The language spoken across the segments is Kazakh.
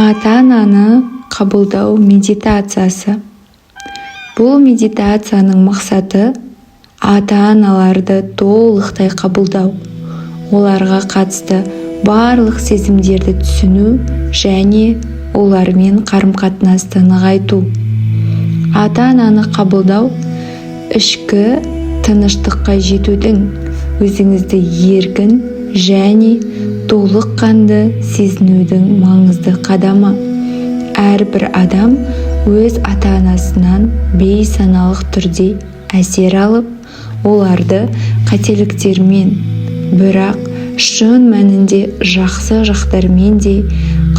Ата-ананы қабылдау медитациясы. Бұл медитацияның мақсаты ата-аналарды толықтай қабылдау, оларға қатысты барлық сезімдерді түсіну және олармен қарым-қатынасты нығайту. Ата-ананы қабылдау ішкі тыныштыққа жетудің, өзіңізді еркін және толыққанды сезінудің маңызды қадамы. Әрбір адам өз ата-анасынан бейсаналық түрде әсер алып, оларды қателіктермен, бірақ шын мәнінде жақсы жақтармен де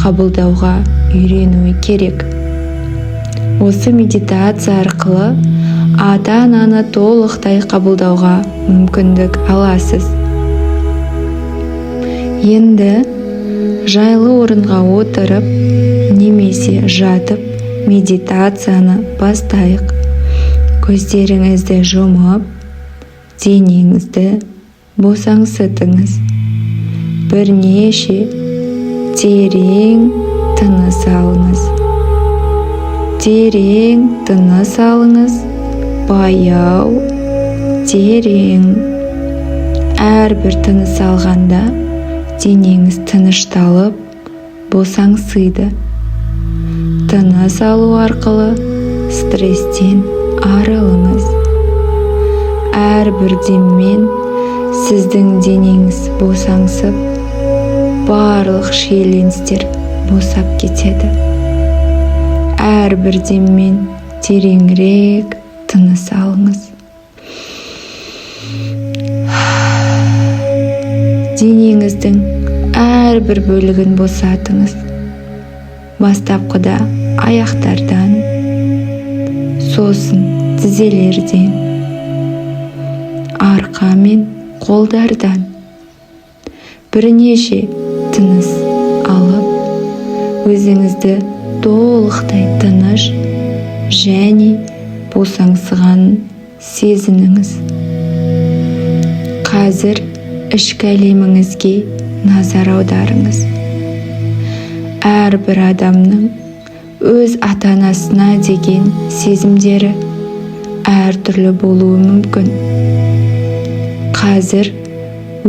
қабылдауға үйренуі керек. Осы медитация арқылы ата-ананы толықтай қабылдауға мүмкіндік аласыз. Енді жайлы орынға отырып немесе жатып медитацияны бастайық. Көздеріңізді жұмып, денеңізді босаңсытыңыз. Бірнеше терең тыныс алыңыз. Терең тыныс алыңыз, баяу, терең. Әрбір тыныс алғанда денеңіз тынышталып, босаңсиды. Тыныс алу арқылы стресстен арылыңыз. Әрбір деммен сіздің денеңіз босаңсып, барлық шиеленістер босап кетеді. Әрбір деммен тереңірек тыныс алыңыз. Денеңіздің әрбір бөлігін босатыңыз. Бастапқыда аяқтардан, сосын тізелерден, арқа мен қолдардан. Бірнеше тыныс алып, өзіңізді толықтай тыныш және босаңсығанын сезініңіз. Қазір ішкі әлеміңізге назар аударыңыз. Әрбір адамның өз ата-анасына деген сезімдері әртүрлі болуы мүмкін. Қазір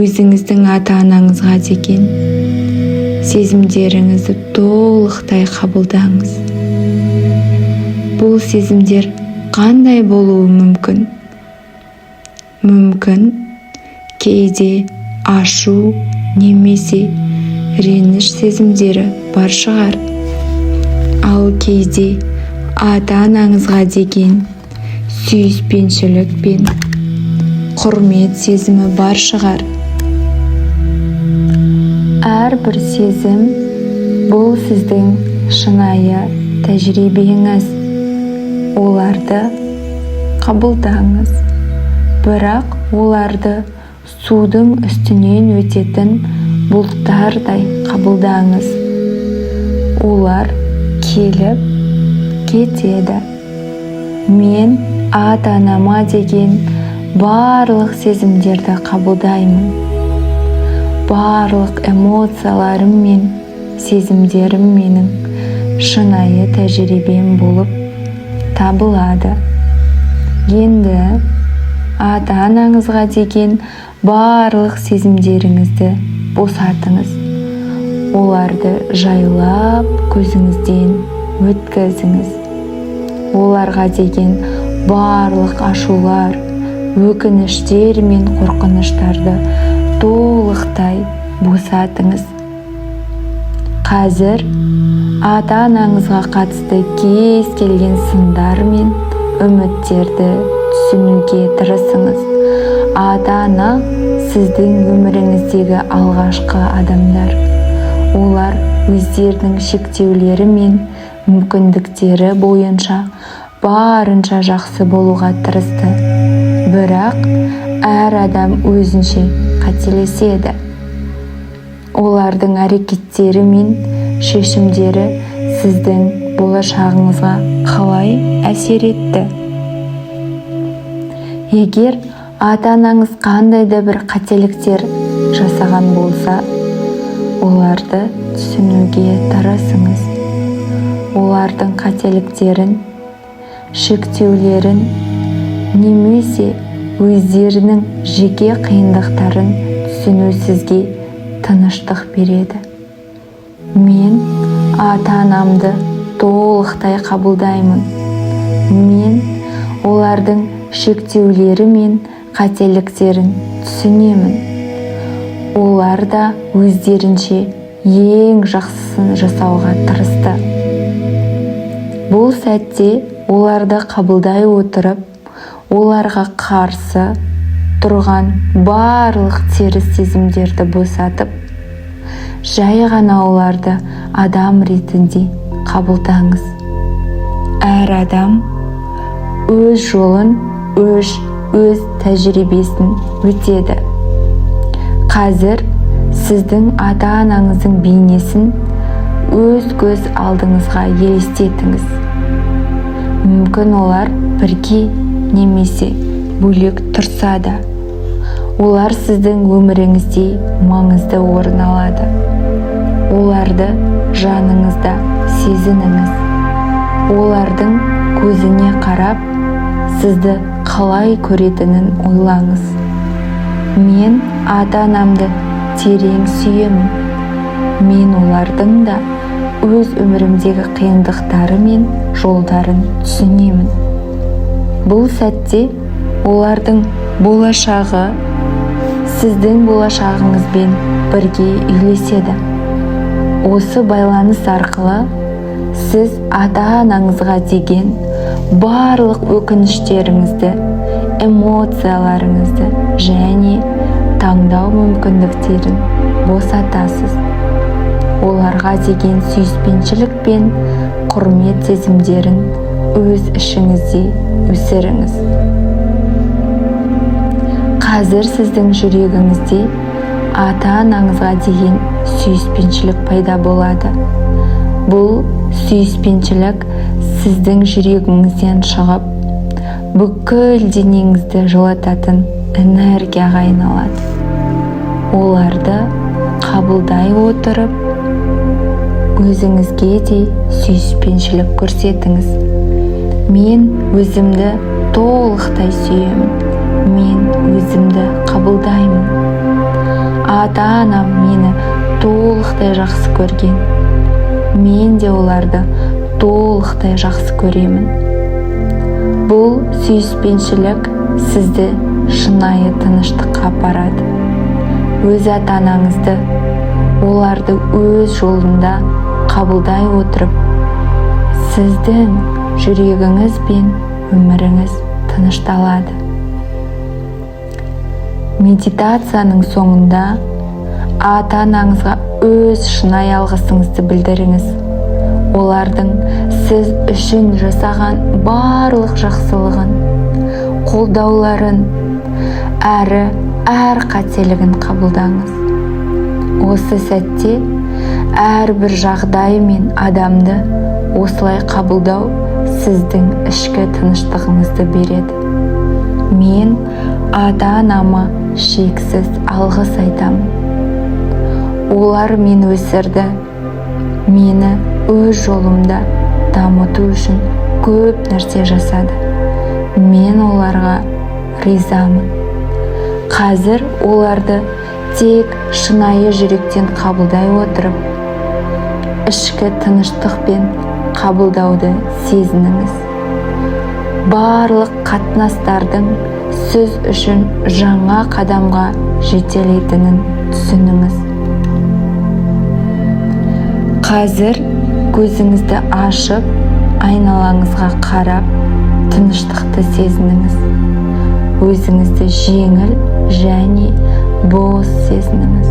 өзіңіздің ата-анаңызға деген сезімдеріңізді толықтай қабылдаңыз. Бұл сезімдер қандай болуы мүмкін? Мүмкін кейде ашу немесе реніш сезімдері бар шығар. Ал кейде ата-анаңызға деген сүйіспеншілік пен құрмет сезімі бар шығар. Әрбір сезім бұл сіздің шынайы тәжірибеңіз. Оларды қабылдаңыз, бірақ оларды судың үстінен өтетін бұлттардай қабылдаңыз. Олар келіп кетеді. Мен ата-анама деген барлық сезімдерді қабылдаймын. Барлық эмоцияларым мен сезімдерім менің шынайы тәжірибем болып табылады. Енді ата-анаңызға деген барлық сезімдеріңізді босатыңыз. Оларды жайлап көзіңізден өткізіңіз. Оларға деген барлық ашулар, өкініштер мен қорқыныштарды толықтай босатыңыз. Қазір ата-анаңызға қатысты кез келген сындар мен үміттерді түсінуге тырысыңыз. Ата-ана сіздің өміріңіздегі алғашқы адамдар. Олар өздерінің шектеулері мен мүмкіндіктері бойынша барынша жақсы болуға тырысты. Бірақ әр адам өзінше қателеседі. Олардың әрекеттері мен шешімдері сіздің болашағыңызға қалай әсер етті? Егер ата-анаңыз қандай да бір қателіктер жасаған болса, оларды түсінуге тырысыңыз. олардың қателіктерін, шектеулерін немесе өздерінің жеке қиындықтарын түсіну сізге тыныштық береді. Мен ата-анамды толықтай қабылдаймын. Мен олардың шектеулері мен қателіктерін түсінемін. Олар да өздерінше ең жақсысын жасауға тырысты. Бұл сәтте оларды қабылдай отырып, оларға қарсы тұрған барлық теріс сезімдерді босатып, жай ғана оларды адам ретінде қабылдаңыз. Әр адам өз жолын, өз тәжірибесін өтеді. Қазір сіздің ата-анаңыздың бейнесін өз көз алдыңызға елестетіңіз. Мүмкін олар бірге немесе бөлек тұрса да, олар сіздің өміріңізде маңызды орын алады. Оларды жаныңызда сезініңіз. Олардың көзіне қарап, сізді қалай көретінін ойлаңыз. Мен ата-анамды терең сүйемін. Мен олардың да өз өмірімдегі қиындықтары мен жолдарын түсінемін. Бұл сәтте олардың болашағы сіздің болашағыңызбен бірге үйлеседі. Осы байланыс арқылы сіз ата-анаңызға деген барлық өкініштеріңізді, эмоцияларыңызды және таңдау мүмкіндіктерін босатасыз. Оларға деген сүйіспеншілік пен құрмет сезімдерін өз ішіңізде өсіріңіз. Қазір сіздің жүрегіңізде ата-анаңызға деген сүйіспеншілік пайда болады. Бұл сүйіспеншілік сіздің жүрегіңізден шығып, бүкіл денеңізді жылытатын энергияға айналады. Оларды қабылдай отырып, өзіңізге де сүйіспеншілік көрсетіңіз. Мен өзімді толықтай сүйемін. Мен өзімді қабылдаймын. Ата-анам мені толықтай жақсы көрген. Мен де оларды толықтай жақсы көремін. Бұл сүйіспеншілік сізді шынайы тыныштыққа апарады. Өз ата-анаңызды, оларды өз жолында қабылдай отырып, сіздің жүрегіңіз бен өміріңіз тынышталады. Медитацияның соңында ата-анаңызға өз шынайы алғысыңызды білдіріңіз. Олардың сіз үшін жасаған барлық жақсылығын, қолдауларын, әр қателігін қабылдаңыз. Осы сәтте әрбір жағдай мен адамды осылай қабылдау сіздің ішкі тыныштығыңызды береді. Мен ата-анама шексіз алғыс айтамын. Олар мені өсірді, мені өз жолымда дамыту үшін көп нәрсе жасады. Мен оларға ризамын. Қазір оларды тек шынайы жүректен қабылдай отырып, ішкі тыныштықпен қабылдауды сезініңіз. Барлық қатынастардың сіз үшін жаңа қадамға жетелейтінін түсініңіз. Қазір көзіңізді ашып, айналаңызға қарап, тыныштықты сезініңіз. Өзіңізді жеңіл және бос сезініңіз.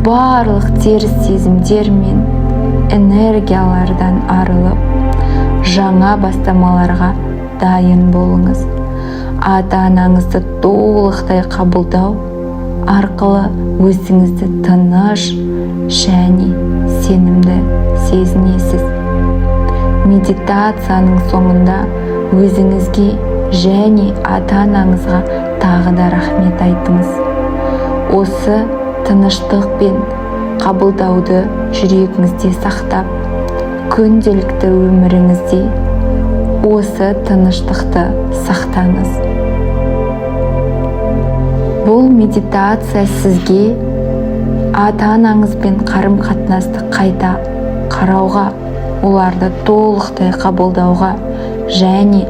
Барлық теріс сезімдер мен энергиялардан арылып, жаңа бастамаларға дайын болыңыз. Ата-анаңызды толықтай қабылдау арқылы өзіңізді тыныш және сенімді сезінесіз. Медитацияның соңында өзіңізге және ата-анаңызға тағы да рахмет айтыңыз. Осы тыныштық пен қабылдауды жүрегіңізде сақтап, күнделікті өміріңізде осы тыныштықты сақтаңыз. Бұл медитация сізге ата-анаңызбен қарым-қатынасты қайта қарауға, оларды толықтай қабылдауға және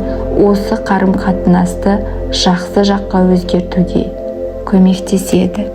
осы қарым-қатынасты жақсы жаққа өзгертуге көмектеседі.